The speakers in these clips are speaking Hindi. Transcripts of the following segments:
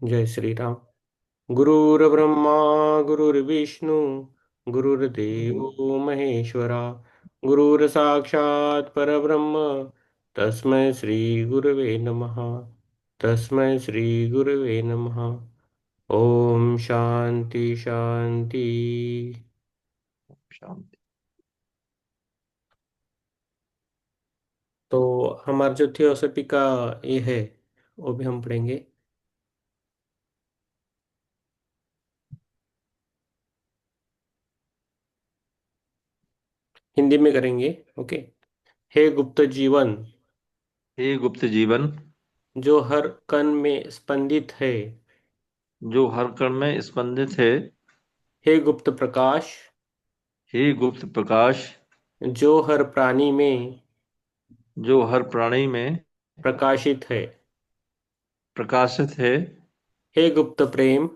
जय श्री राम। गुरुर्ब्रह्मा गुरुर्विष्णु गुरुर्देवो महेश्वरा। गुरुर् साक्षात् परब्रह्म तस्मै श्री गुरवे नमः। तस्मै श्री गुरवे नमः। ओम शांति शांति। शांति। तो हमारा जो थियोसॉफी का ये है वो भी हम पढ़ेंगे। हिंदी में करेंगे। ओके। हे गुप्त जीवन हे गुप्त जीवन, जो हर कण में स्पंदित है। जो हर कण में स्पंदित है। हे गुप्त प्रकाश हे गुप्त प्रकाश, जो हर प्राणी में जो हर प्राणी में प्रकाशित है। प्रकाशित है। हे गुप्त प्रेम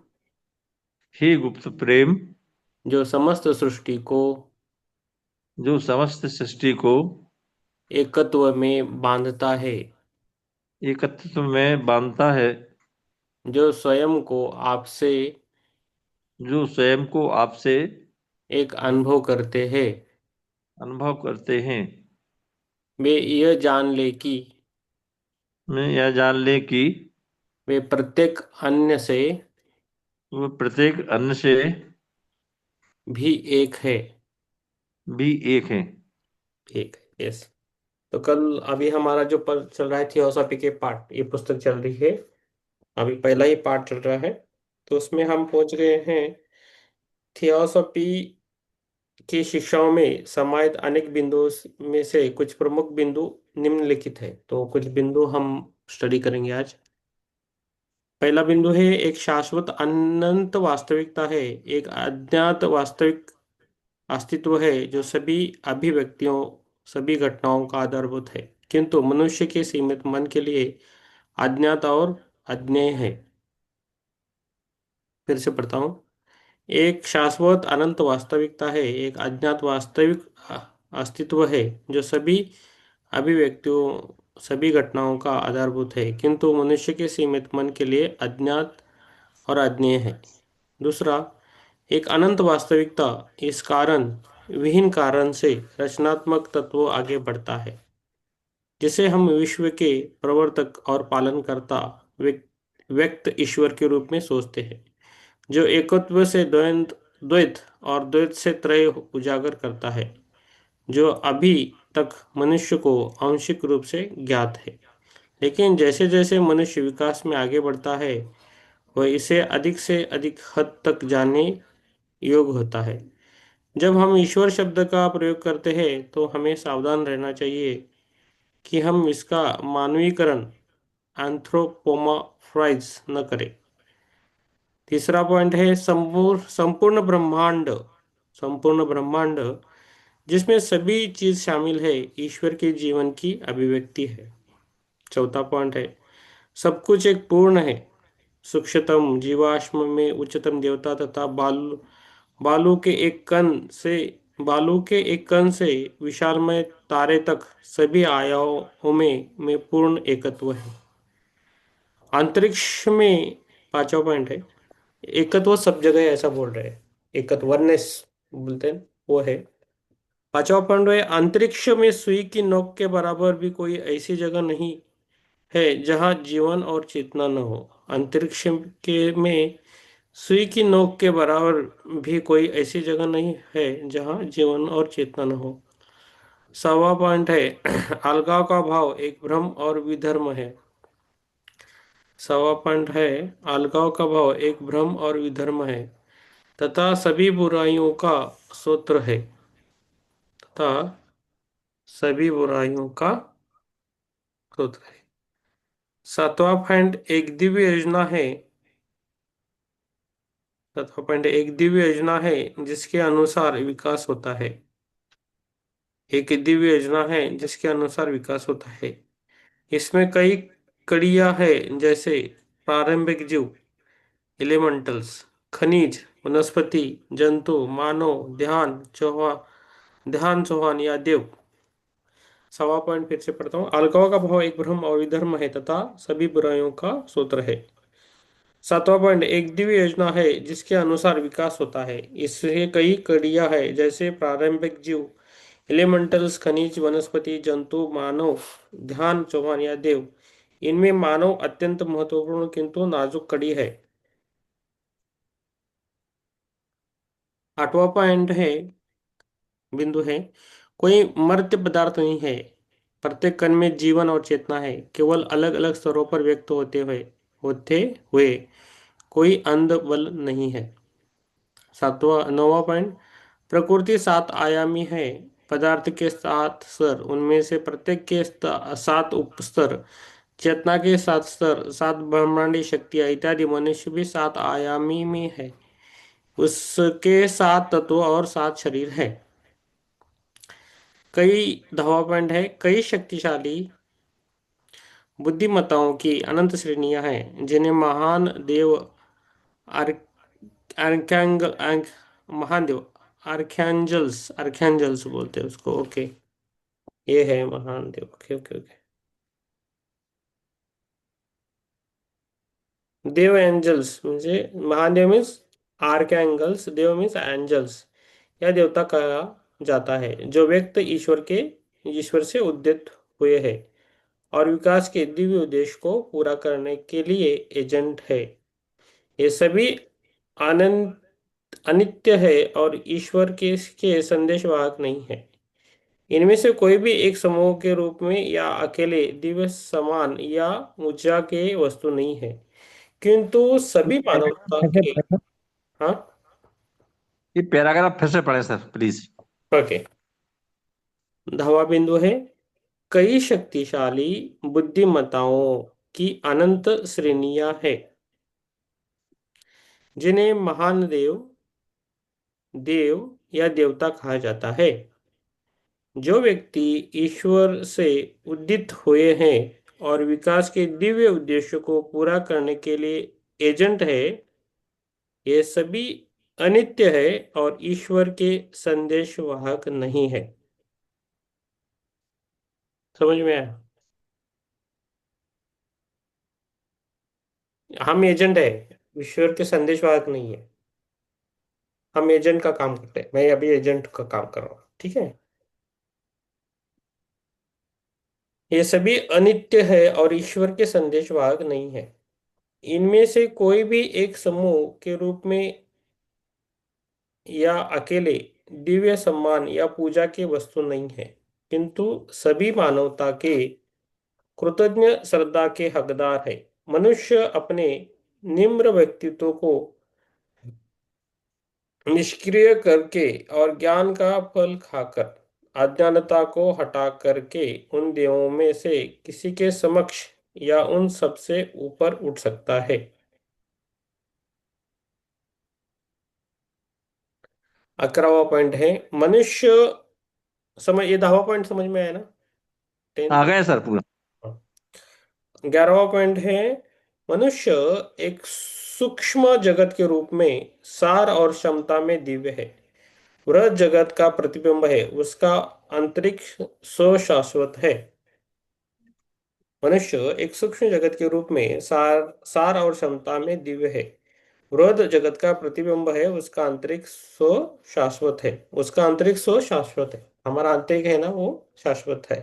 हे गुप्त प्रेम, जो समस्त सृष्टि को जो समस्त सृष्टि को एकत्व में बांधता है। एकत्व में बांधता है। जो स्वयं को आपसे जो स्वयं को आपसे एक अनुभव करते हैं। अनुभव करते हैं। वे यह जान ले कि मैं यह जान ले कि वे प्रत्येक अन्य से वह प्रत्येक अन्न से भी एक है। भी एक है। एक है, यस। तो कल अभी हमारा जो पर चल रहा है थियोसॉफी के पार्ट, ये पुस्तक चल रही है। अभी पहला ही पार्ट चल रहा है। तो उसमें हम पहुंच गए हैं। थियोसॉफी की शिक्षाओं में समाहित अनेक बिंदुओं में से कुछ प्रमुख बिंदु निम्नलिखित है। तो कुछ बिंदु हम स्टडी करेंगे आज। पहला बिंदु है एक शाश्वत अनंत वास्तविकता है। एक अज्ञात वास्तविक अस्तित्व है जो सभी अभिव्यक्तियों सभी घटनाओं का आधारभूत है, किंतु मनुष्य के सीमित मन के लिए अज्ञात और अज्ञेय है। फिर से पढ़ता हूँ। एक शाश्वत अनंत वास्तविकता है, एक अज्ञात वास्तविक अस्तित्व है जो सभी अभिव्यक्तियों सभी घटनाओं का आधारभूत है, किंतु मनुष्य के सीमित मन के लिए अज्ञात और अज्ञेय है। दूसरा, एक अनंत वास्तविकता इस कारण विहीन कारण से रचनात्मक तत्व आगे बढ़ता है, जिसे हम विश्व के प्रवर्तक और पालनकर्ता व्यक्त ईश्वर के रूप में सोचते हैं, जो एकत्व से द्वैत द्वैत और द्वैत से त्रय उजागर करता है, जो अभी तक मनुष्य को आंशिक रूप से ज्ञात है, लेकिन जैसे जैसे मनुष्य विकास में आगे बढ़ता है वह इसे अधिक से अधिक हद तक जानने योग्य होता है। जब हम ईश्वर शब्द का प्रयोग करते हैं तो हमें सावधान रहना चाहिए कि हम इसका मानवीकरण एंथ्रोपोमॉर्फाइज न करें। तीसरा पॉइंट है संपूर्ण ब्रह्मांड। संपूर्ण ब्रह्मांड जिसमें सभी चीज शामिल है ईश्वर के जीवन की अभिव्यक्ति है। चौथा पॉइंट है सब कुछ एक पूर्ण है। सूक्ष्मतम जीवाश्म में उच्चतम देवता तथा बालू के एक कण से विशालमय तारे तक सभी आयामों में पूर्ण एकत्व है। अंतरिक्ष में पांचवा पॉइंट है एकत्व सब जगह है, ऐसा बोल रहे हैं। एकत्व वननेस बोलते हैं, वो है। पांचवा पॉइंट है अंतरिक्ष में सुई की नोक के बराबर भी कोई ऐसी जगह नहीं है जहाँ जीवन और चेतना न हो। अंतरिक्ष के में सुई की नोक के बराबर भी कोई ऐसी जगह नहीं है जहाँ जीवन और चेतना न हो। सवा पॉइंट है अलगाव का भाव एक भ्रम और विधर्म है। सवा पॉइंट है अलगाव का भाव एक भ्रम और विधर्म है तथा सभी बुराइयों का सूत्र है। तथा सभी बुराइयों का सूत्र है। सातवां पॉइंट एक दिव्य योजना है। सातवां पॉइंट एक दिव्य योजना है जिसके अनुसार विकास होता है। एक दिव्य योजना है जिसके अनुसार विकास होता है। इसमें कई कड़ियां हैं, जैसे प्रारंभिक जीव एलिमेंटल्स, खनिज, वनस्पति, जंतु, मानव, ध्यान चौहान या देव। सवा पॉइंट फिर से पढ़ता हूँ। अलगाव का भाव एक भ्रम और विधर्म है तथा सभी बुराइयों का सूत्र है। सातवां पॉइंट, एक दिव्य योजना है जिसके अनुसार विकास होता है। इससे कई कड़ियां है, जैसे प्रारंभिक जीव, एलिमेंटल्स, खनिज, वनस्पति, जंतु, मानव, ध्यान, चौहान या देव। इनमें मानव अत्यंत महत्वपूर्ण किंतु नाजुक कड़ी है। आठवां पॉइंट है, बिंदु है, कोई मर्त्य पदार्थ नहीं है। प्रत्येक कण में जीवन और चेतना है, केवल अलग अलग स्तरों पर व्यक्त होते हुए कोई अंध बल नहीं है। सातवां नौवां पॉइंट, प्रकृति सात आयामी है। पदार्थ के सात स्तर, उनमें से प्रत्येक के सात उपस्तर, चेतना के सात स्तर, सात ब्रह्मांडी शक्तियां इत्यादि। मनुष्य भी सात आयामी में है, उसके सात तत्व और सात शरीर है। कई दवा पॉइंट है, कई शक्तिशाली बुद्धिमत्ताओं की अनंत श्रेणियां हैं, जिन्हें महान देव, आर्क आर्कैंगल महान देव, आर्कैंजल्स बोलते हैं उसको। ओके, ये है महान देव। Okay okay okay. देव एंजल्स म्हणजे महादेव मीन्स आर्कैंगल्स, देव मीन्स एंजल्स या देवता कहा जाता है, जो व्यक्त ईश्वर से उद्यत हुए हैं और विकास के दिव्य उद्देश्य को पूरा करने के लिए एजेंट है। ये सभी आनंद अनित्य है और ईश्वर के संदेशवाहक नहीं है। इनमें से कोई भी एक समूह के रूप में या अकेले दिव्य समान या ऊर्जा के वस्तु नहीं है, किंतु सभी मानवता फिर से के। पढ़ना। हाँ। ये पैराग्राफ फिर से पढ़े सर प्लीज। ओके। धावा बिंदु है, कई शक्तिशाली बुद्धिमत्ताओं की अनंत श्रेणियां हैं, जिन्हें महान देव या देवता कहा जाता है। जो व्यक्ति ईश्वर से उद्दित हुए हैं और विकास के दिव्य उद्देश्य को पूरा करने के लिए एजेंट है, ये सभी अनित्य है और ईश्वर के संदेशवाहक नहीं है। समझ में आया? हम एजेंट है, ईश्वर के संदेशवाहक नहीं है। हम एजेंट का काम करते हैं, मैं अभी एजेंट का काम कर रहा हूँ, ठीक है। ये सभी अनित्य है और ईश्वर के संदेशवाहक नहीं है। इनमें से कोई भी एक समूह के रूप में या अकेले दिव्य सम्मान या पूजा की वस्तु नहीं है, किंतु सभी मानवता के कृतज्ञ श्रद्धा के हकदार है। मनुष्य अपने निम्र व्यक्तित्व को निष्क्रिय करके और ज्ञान का फल खाकर अज्ञानता को हटा करके उन देवों में से किसी के समक्ष या उन सबसे ऊपर उठ सकता है। 11वां पॉइंट है, मनुष्य समझ, ये 10वां पॉइंट समझ में आया ना? आ 10th। गए सर पूरा। 11वां पॉइंट है, मनुष्य एक सूक्ष्म जगत के रूप में सार और क्षमता में दिव्य है। वह जगत का प्रतिबिंब है, उसका अंतरिक्ष स्वशाश्वत है। मनुष्य एक सूक्ष्म जगत के रूप में सार सार और क्षमता में दिव्य है। वृहद जगत का प्रतिबिंब है, उसका अंतरिक्ष स्व शाश्वत है। उसका अंतरिक्ष स्व शाश्वत है, हमारा आंतरिक है ना, वो शाश्वत है।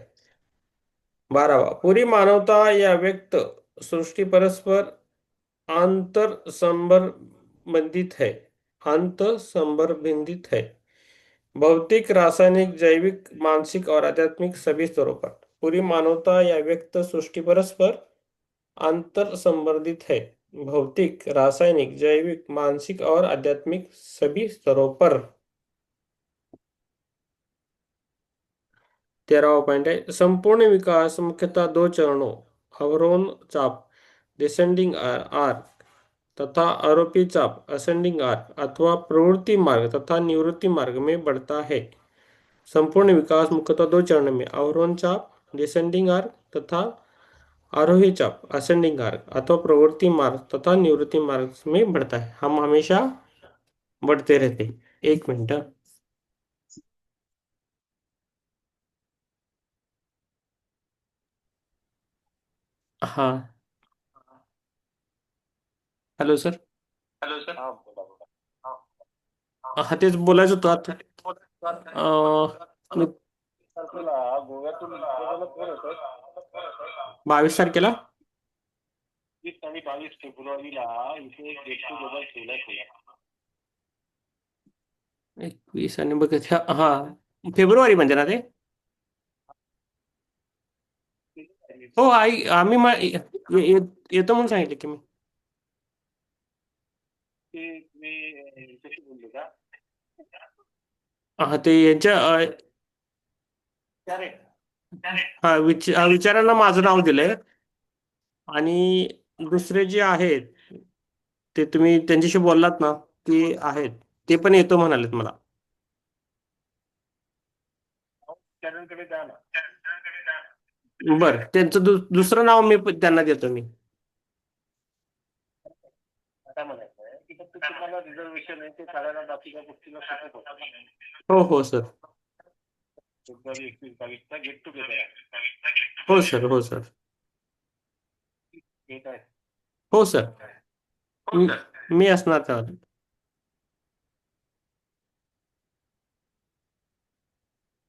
12वां, पूरी मानवता या व्यक्त सृष्टि परस्पर अंतर संबंधित है। अंत संबंधित है, भौतिक, रासायनिक, जैविक, मानसिक और आध्यात्मिक सभी स्तरों पर पूरी मानवता या व्यक्त सृष्टि परस्पर अंतर संबंधित है। भौतिक, रासायनिक, जैविक, मानसिक और आध्यात्मिक सभी स्तरों पर। 13वां पॉइंट है, संपूर्ण विकास मुख्यतः दो चरणों, अवरोहण चाप डिसेंडिंग आर्क तथा आरोपी चाप असेंडिंग आर्क अथवा प्रवृत्ति मार्ग तथा निवृत्ति मार्ग में बढ़ता है। संपूर्ण विकास मुख्यतः दो चरण में, अवरोहण चाप डिसेंडिंग आर्क तथा आरोही चाप असेंडिंग आर्क अथवा प्रवृत्ति मार्ग तथा निवृत्ति मार्ग में बढ़ता है। हम हमेशा बढ़ते रहते। एक मिनट। हाँ। Hello sir. Hello sir. हाँ बोला बोला. हा तेच बोलायचं होतं आता. मी तारखेला गोव्यातून निघालेलं कोण होतं? 22 तारखेला. 20 आणि 22 फेब्रुवारीला इथे एक गेट टुगेदर ठेवण्यात येईल. 21 आणि बघ हा, फेब्रुवारी म्हणजे ना ते. हो आई, आम्ही येतो म्हणून सांगितले की मी. ते तुम्ही यांच्याशी बोलले का? हा ते यांच्या हा विचारांना माझं नाव दिलंय. आणि दुसरे जे आहेत ते तुम्ही त्यांच्याशी बोललात ना, ते आहेत. ते पण येतो म्हणालेत मला. चरणकडे द्या ना. बरं, त्यांचं दुसरं नाव मी त्यांना देतो मी. काय म्हणायचं आहे की फक्त तुम्हाला रिझर्वेशन आहे ते करायला बाकीच्या गोष्टीला सुचत होतं. हो हो सर. फेब्रुवारी 21-22 गेट टुगेदर आहे. हो सर. हो सर. ठीक आहे. हो सर. मी असणार त्यावर.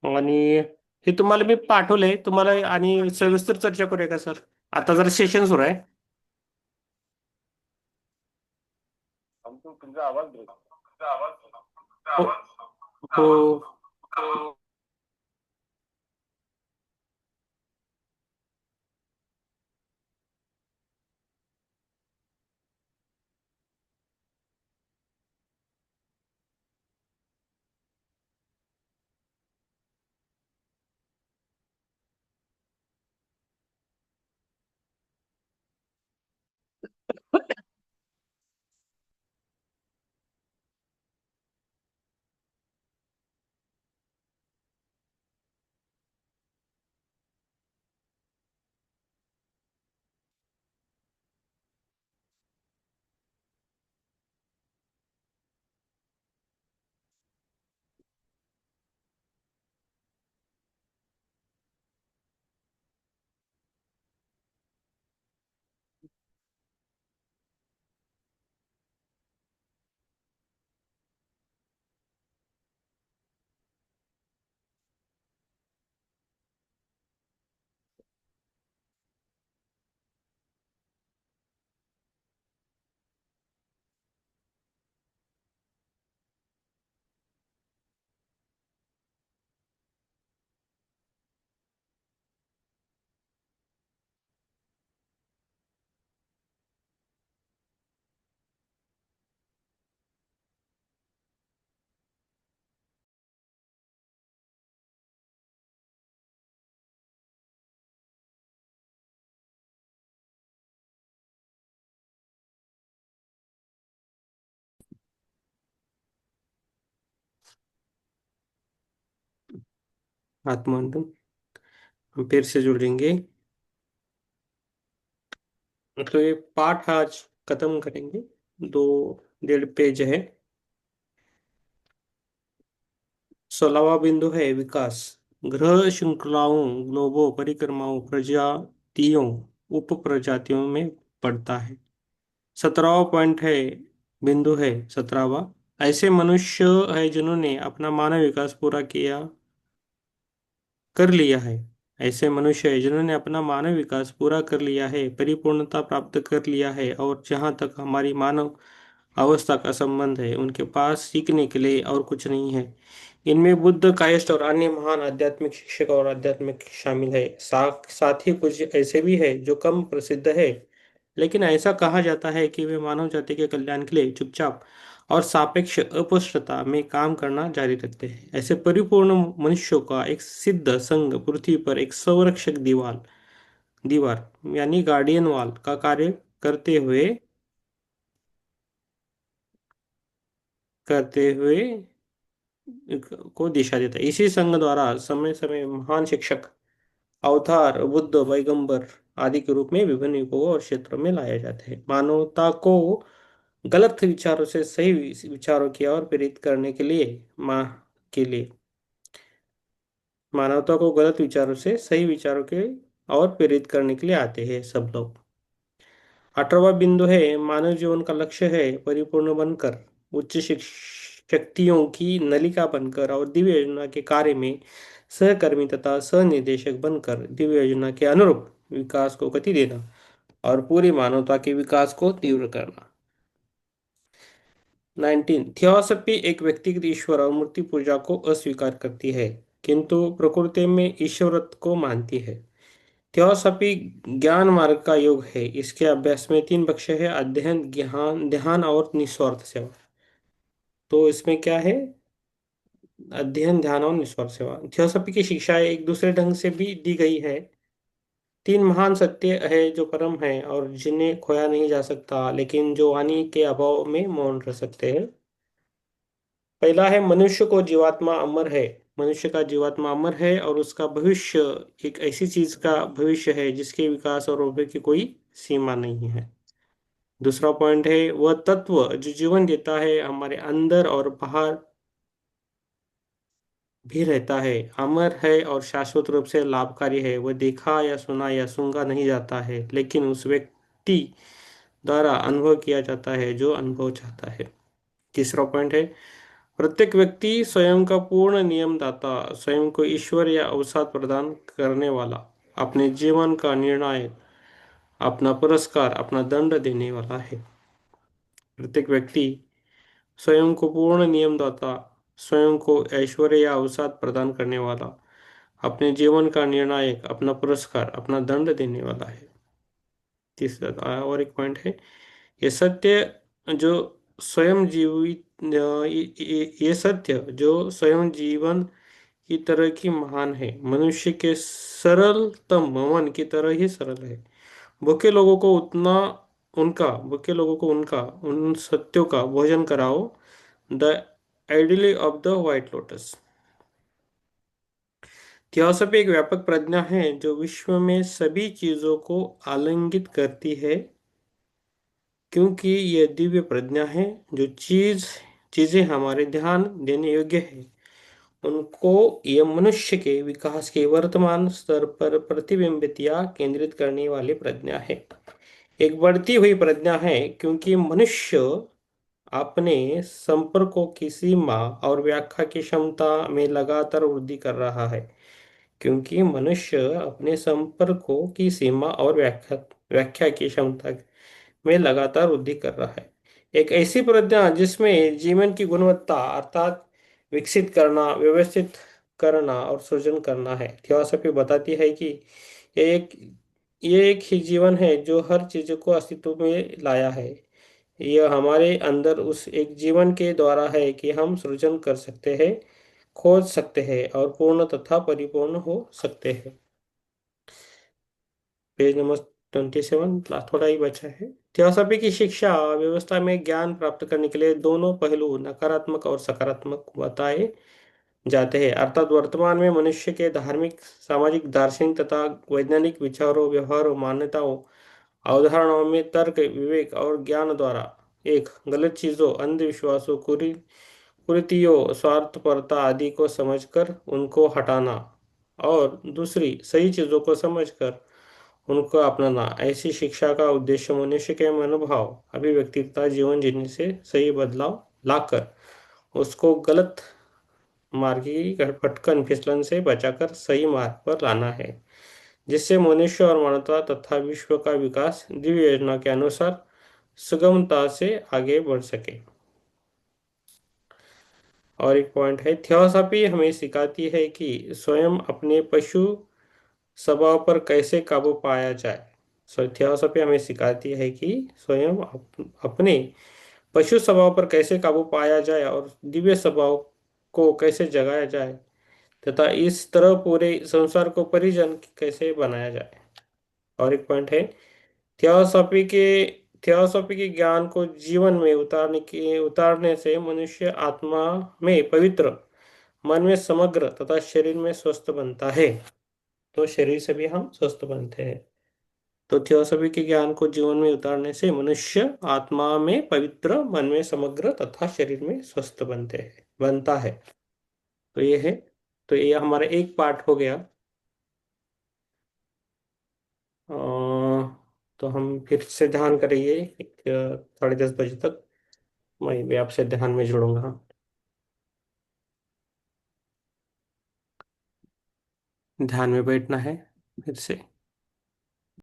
आणि हे तुम्हाला मी पाठवलंय तुम्हाला. आणि सविस्तर चर्चा करूया का सर? आता जरा सेशन सुरू आहे. आमचं तुमचा आवाज ब्रेक. हो हो. आत्मबंधन हम फिर से जुड़ेंगे। तो ये पाठ आज खत्म करेंगे। दो 1.5 पेज है। 16वां बिंदु है विकास। ग्रह श्रृंखलाओं, ग्लोबों, परिक्रमाओं, प्रजातियों, उप प्रजातियों में पड़ता है। 17वां पॉइंट है, बिंदु है 17वां। ऐसे मनुष्य है जिन्होंने अपना मानव विकास पूरा किया कर लिया है। ऐसे मनुष्य है जिन्होंने अपना मानव विकास पूरा कर लिया है, परिपूर्णता प्राप्त कर लिया है, और जहाँ तक हमारी मानव अवस्था का संबंध है उनके पास सीखने के लिए और कुछ नहीं है। इनमें बुद्ध, कायस्थ और अन्य महान आध्यात्मिक शिक्षक और आध्यात्मिक शामिल है। साथ ही कुछ ऐसे भी है जो कम प्रसिद्ध है, लेकिन ऐसा कहा जाता है कि वे मानव जाति के कल्याण के लिए चुपचाप और सापेक्ष अस्पष्टता में काम करना जारी रखते हैं। ऐसे परिपूर्ण मनुष्यों का एक सिद्ध संघ पृथ्वी पर एक संरक्षक दीवार यानी गार्डियन वॉल का कार्य करते हुए को दिशा देता है। इसी संघ द्वारा समय समय महान शिक्षक, अवतार, बुद्ध, पैगंबर आदि के रूप में विभिन्न युगों और क्षेत्रों में लाए जाते हैं। मानवता को गलत विचारों से सही विचारों की ओर प्रेरित करने के लिए माँ के लिए मानवता को गलत विचारों से सही विचारों के और प्रेरित करने के लिए आते हैं सब लोग। 18वां बिंदु है, मानव जीवन का लक्ष्य है परिपूर्ण बनकर, शक्तियों की नलिका बनकर और दिव्य योजना के कार्य में सहकर्मी तथा सहनिर्देशक बनकर दिव्य योजना के अनुरूप विकास को गति देना और पूरी मानवता के विकास को तीव्र करना। 19, थियोसफी एक व्यक्तिगत ईश्वर और मूर्ति पूजा को अस्वीकार करती है, किंतु प्रकृति में ईश्वरत्व को मानती है। थियोसॉफी ज्ञान मार्ग का योग है। इसके अभ्यास में तीन पक्ष है, अध्ययन, ज्ञान, ध्यान और निस्वार्थ सेवा। तो इसमें क्या है? अध्ययन, ध्यान और निस्वार्थ सेवा। थियोसॉफी की शिक्षाएं एक दूसरे ढंग से भी दी गई है। तीन महान सत्य है जो परम है और जिन्हें खोया नहीं जा सकता, लेकिन जो वाणी के अभाव में मौन रह सकते हैं। पहला है, मनुष्य को जीवात्मा अमर है। मनुष्य का जीवात्मा अमर है और उसका भविष्य एक ऐसी चीज का भविष्य है जिसके विकास और उभय की कोई सीमा नहीं है। दूसरा पॉइंट है, वह तत्व जो जीवन देता है, हमारे अंदर और बाहर भी रहता है, अमर है और शाश्वत रूप से लाभकारी है। वह देखा या सुना या सूंघा नहीं जाता है, लेकिन उस व्यक्ति द्वारा अनुभव किया जाता है जो अनुभव चाहता है। तीसरा पॉइंट है, प्रत्येक व्यक्ति स्वयं का पूर्ण नियमदाता, स्वयं को ईश्वर या अवसाद प्रदान करने वाला, अपने जीवन का निर्णायक, अपना पुरस्कार, अपना दंड देने वाला है। प्रत्येक व्यक्ति स्वयं को पूर्ण नियमदाता, स्वयं को ऐश्वर्य या अवसाद प्रदान करने वाला, अपने जीवन का निर्णायक, अपना पुरस्कार, अपना दंड देने वाला है। तीसरा और एक पॉइंट है, ये सत्य जो स्वयं जीवित ये सत्य जो स्वयं जीवन की तरह की महान है, मनुष्य के सरलतम मन की तरह ही सरल है। भूखे लोगों को उनका उन सत्यों का भोजन कराओ। The ideally of the white lotus. Theosophy एक व्यापक प्रज्ञा है जो विश्व में सभी चीजों को आलिंगित करती है, क्योंकि यह दिव्य प्रज्ञा है। जो चीजें हमारे ध्यान देने योग्य है, उनको यह मनुष्य के विकास के वर्तमान स्तर पर प्रतिबिंबित या केंद्रित करने वाली प्रज्ञा है। एक बढ़ती हुई प्रज्ञा है, क्योंकि मनुष्य अपने संपर्कों की सीमा और व्याख्या की क्षमता में लगातार वृद्धि कर रहा है। क्योंकि मनुष्य अपने संपर्कों की सीमा और व्याख्या व्याख्या की क्षमता में लगातार वृद्धि कर रहा है। एक ऐसी प्रज्ञा जिसमें जीवन की गुणवत्ता अर्थात विकसित करना, व्यवस्थित करना और सृजन करना है। थियोसॉफी बताती है कि ये एक ये एक ही जीवन है जो हर चीज को अस्तित्व में लाया है। यह हमारे अंदर उस एक जीवन के द्वारा है कि हम सृजन कर सकते हैं, खोज सकते हैं और पूर्ण तथा परिपूर्ण हो सकते हैं। पेज नंबर 27, थोड़ा ही बचा है। थियोसॉफी की शिक्षा व्यवस्था में ज्ञान प्राप्त करने के लिए दोनों पहलू, नकारात्मक और सकारात्मक, बताए जाते हैं। अर्थात वर्तमान में मनुष्य के धार्मिक, सामाजिक, दार्शनिक तथा वैज्ञानिक विचारों, व्यवहारों, मान्यताओं, अवधारणाओं में तर्क, विवेक और ज्ञान द्वारा एक, गलत चीजों, अंधविश्वासों, कुरीतियों, स्वार्थपरता आदि को समझकर उनको हटाना, और दूसरी, सही चीजों को समझकर उनको अपनाना। ऐसी शिक्षा का उद्देश्य मनुष्य के मनोभाव, अभिव्यक्ति तथा जीवन जीने से सही बदलाव लाकर उसको गलत मार्ग की भटकन फिसलन से बचाकर सही मार्ग पर लाना है, जिससे मनुष्य और मानवता तथा विश्व का विकास दिव्य योजना के अनुसार सुगमता से आगे बढ़ सके। और एक पॉइंट है, थियोसॉफी हमें सिखाती है कि स्वयं अपने पशु स्वभाव पर कैसे काबू पाया जाए। थियोसॉफी हमें सिखाती है कि स्वयं अपने पशु स्वभाव पर कैसे काबू पाया जाए और दिव्य स्वभाव को कैसे जगाया जाए, तथा इस तरह पूरे संसार को परिजन कैसे बनाया जाए। और एक पॉइंट है, थियोसॉफी के थियोसॉफी के ज्ञान को जीवन में उतारने से मनुष्य आत्मा में पवित्र, मन में समग्र तथा शरीर में स्वस्थ बनता है। तो शरीर से भी हम स्वस्थ बनते हैं। तो थियोसॉफी के ज्ञान को जीवन में उतारने से मनुष्य आत्मा में पवित्र, मन में समग्र तथा शरीर में स्वस्थ बनता है। तो ये है। तो ये हमारा एक पार्ट हो गया। तो हम फिर से ध्यान करेंगे 10:30 बजे तक। मैं भी आपसे ध्यान में जुड़ूंगा। ध्यान में बैठना है फिर से।